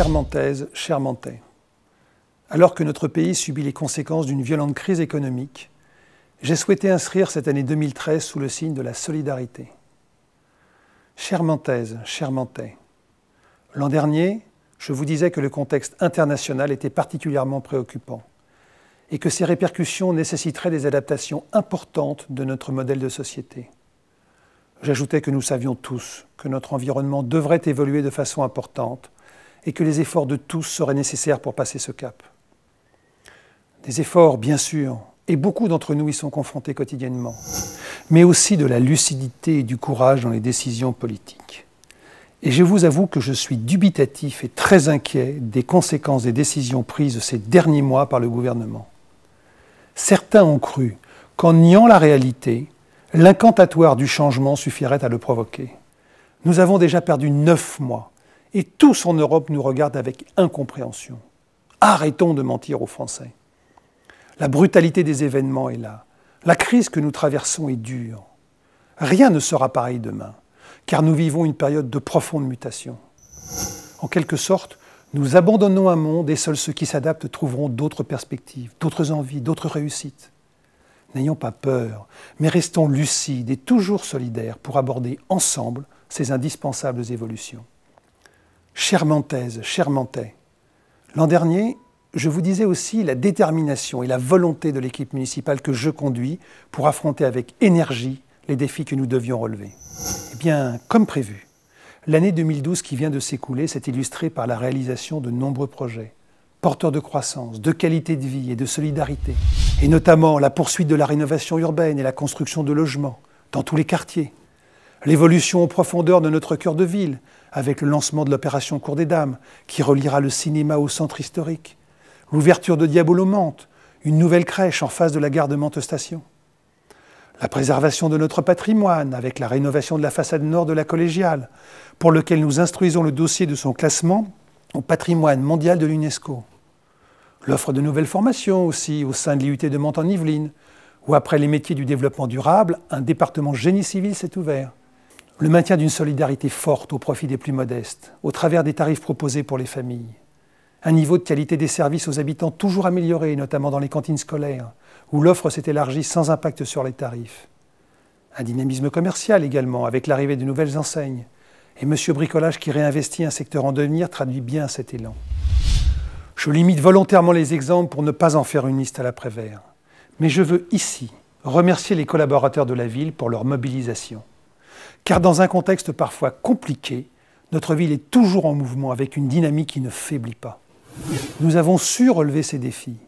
Chère Mantaise, chère Mantais, alors que notre pays subit les conséquences d'une violente crise économique, j'ai souhaité inscrire cette année 2013 sous le signe de la solidarité. Chère Mantaise, chère Mantais, l'an dernier, je vous disais que le contexte international était particulièrement préoccupant et que ses répercussions nécessiteraient des adaptations importantes de notre modèle de société. J'ajoutais que nous savions tous que notre environnement devrait évoluer de façon importante et que les efforts de tous seraient nécessaires pour passer ce cap. Des efforts, bien sûr, et beaucoup d'entre nous y sont confrontés quotidiennement, mais aussi de la lucidité et du courage dans les décisions politiques. Et je vous avoue que je suis dubitatif et très inquiet des conséquences des décisions prises ces derniers mois par le gouvernement. Certains ont cru qu'en niant la réalité, l'incantatoire du changement suffirait à le provoquer. Nous avons déjà perdu 9 mois et tous en Europe nous regardent avec incompréhension. Arrêtons de mentir aux Français. La brutalité des événements est là. La crise que nous traversons est dure. Rien ne sera pareil demain, car nous vivons une période de profonde mutation. En quelque sorte, nous abandonnons un monde et seuls ceux qui s'adaptent trouveront d'autres perspectives, d'autres envies, d'autres réussites. N'ayons pas peur, mais restons lucides et toujours solidaires pour aborder ensemble ces indispensables évolutions. Chère Mantaise, chère Mantais, l'an dernier, je vous disais aussi la détermination et la volonté de l'équipe municipale que je conduis pour affronter avec énergie les défis que nous devions relever. Eh bien, comme prévu, l'année 2012 qui vient de s'écouler s'est illustrée par la réalisation de nombreux projets, porteurs de croissance, de qualité de vie et de solidarité, et notamment la poursuite de la rénovation urbaine et la construction de logements dans tous les quartiers, l'évolution en profondeur de notre cœur de ville, avec le lancement de l'opération Cour des Dames, qui reliera le cinéma au centre historique, l'ouverture de Diabolo-Mantes, une nouvelle crèche en face de la gare de Mantes-Station, la préservation de notre patrimoine, avec la rénovation de la façade nord de la Collégiale, pour lequel nous instruisons le dossier de son classement au patrimoine mondial de l'UNESCO. L'offre de nouvelles formations aussi au sein de l'IUT de Mantes en Yvelines, où après les métiers du développement durable, un département génie civil s'est ouvert. Le maintien d'une solidarité forte au profit des plus modestes, au travers des tarifs proposés pour les familles. Un niveau de qualité des services aux habitants toujours amélioré, notamment dans les cantines scolaires, où l'offre s'est élargie sans impact sur les tarifs. Un dynamisme commercial également, avec l'arrivée de nouvelles enseignes. Et Monsieur Bricolage qui réinvestit un secteur en devenir traduit bien cet élan. Je limite volontairement les exemples pour ne pas en faire une liste à la Prévert. Mais je veux ici remercier les collaborateurs de la ville pour leur mobilisation. Car dans un contexte parfois compliqué, notre ville est toujours en mouvement avec une dynamique qui ne faiblit pas. Nous avons su relever ces défis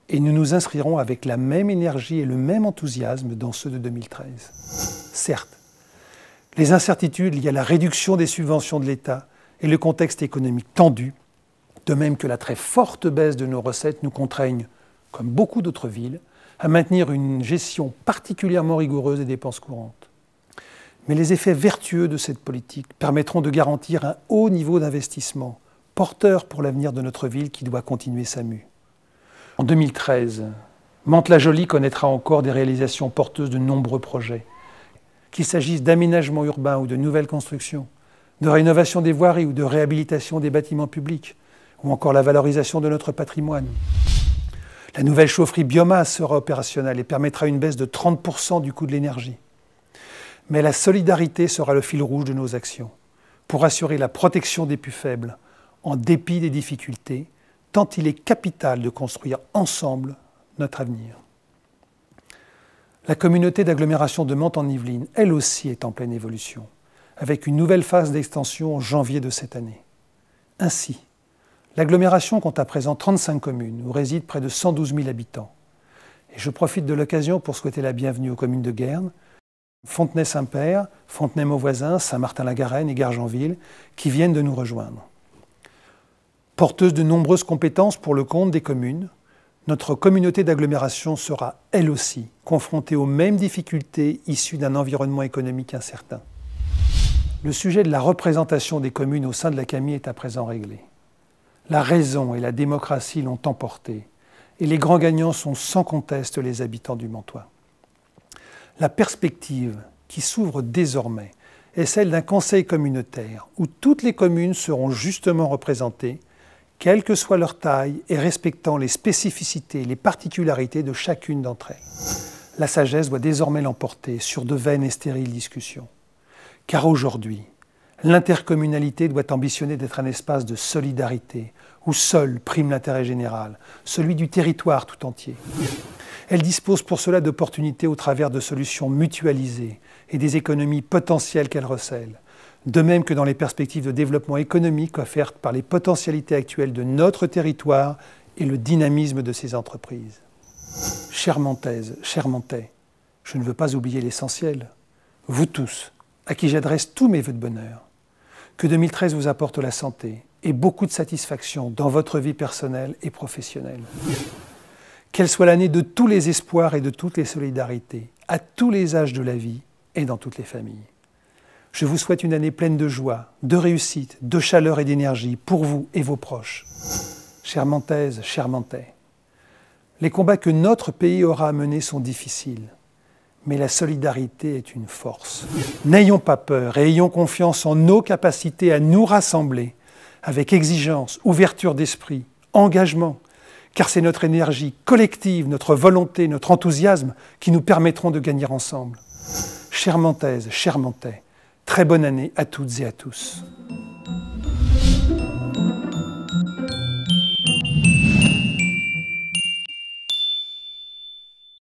et nous nous inscrirons avec la même énergie et le même enthousiasme dans ceux de 2013. Certes, les incertitudes liées à la réduction des subventions de l'État et le contexte économique tendu, de même que la très forte baisse de nos recettes, nous contraignent, comme beaucoup d'autres villes, à maintenir une gestion particulièrement rigoureuse des dépenses courantes. Mais les effets vertueux de cette politique permettront de garantir un haut niveau d'investissement, porteur pour l'avenir de notre ville qui doit continuer sa mue. En 2013, Mantes-la-Jolie connaîtra encore des réalisations porteuses de nombreux projets. Qu'il s'agisse d'aménagement urbain ou de nouvelles constructions, de rénovation des voiries ou de réhabilitation des bâtiments publics, ou encore la valorisation de notre patrimoine. La nouvelle chaufferie biomasse sera opérationnelle et permettra une baisse de 30% du coût de l'énergie. Mais la solidarité sera le fil rouge de nos actions, pour assurer la protection des plus faibles, en dépit des difficultés, tant il est capital de construire ensemble notre avenir. La communauté d'agglomération de Mantes en Yvelines, elle aussi, est en pleine évolution, avec une nouvelle phase d'extension en janvier de cette année. Ainsi, l'agglomération compte à présent 35 communes, où résident près de 112 000 habitants. Et je profite de l'occasion pour souhaiter la bienvenue aux communes de Guernes, Fontenay-Saint-Père, Fontenay-Mauvoisin, Saint-Martin-la-Garenne et Gargenville, qui viennent de nous rejoindre. Porteuse de nombreuses compétences pour le compte des communes, notre communauté d'agglomération sera, elle aussi, confrontée aux mêmes difficultés issues d'un environnement économique incertain. Le sujet de la représentation des communes au sein de la CAMI est à présent réglé. La raison et la démocratie l'ont emporté, et les grands gagnants sont sans conteste les habitants du Mantois. La perspective qui s'ouvre désormais est celle d'un conseil communautaire où toutes les communes seront justement représentées quelle que soit leur taille et respectant les spécificités, les particularités de chacune d'entre elles. La sagesse doit désormais l'emporter sur de vaines et stériles discussions. Car aujourd'hui, l'intercommunalité doit ambitionner d'être un espace de solidarité, où seul prime l'intérêt général, celui du territoire tout entier. Elle dispose pour cela d'opportunités au travers de solutions mutualisées et des économies potentielles qu'elle recèle, de même que dans les perspectives de développement économique offertes par les potentialités actuelles de notre territoire et le dynamisme de ses entreprises. Chère Montaise, cher Montais, je ne veux pas oublier l'essentiel. Vous tous, à qui j'adresse tous mes vœux de bonheur, que 2013 vous apporte la santé et beaucoup de satisfaction dans votre vie personnelle et professionnelle. Qu'elle soit l'année de tous les espoirs et de toutes les solidarités, à tous les âges de la vie et dans toutes les familles. Je vous souhaite une année pleine de joie, de réussite, de chaleur et d'énergie pour vous et vos proches. Chère Montaise, cher Montais, les combats que notre pays aura à mener sont difficiles, mais la solidarité est une force. N'ayons pas peur et ayons confiance en nos capacités à nous rassembler avec exigence, ouverture d'esprit, engagement, car c'est notre énergie collective, notre volonté, notre enthousiasme qui nous permettront de gagner ensemble. Chère Montaise, cher Montais, très bonne année à toutes et à tous.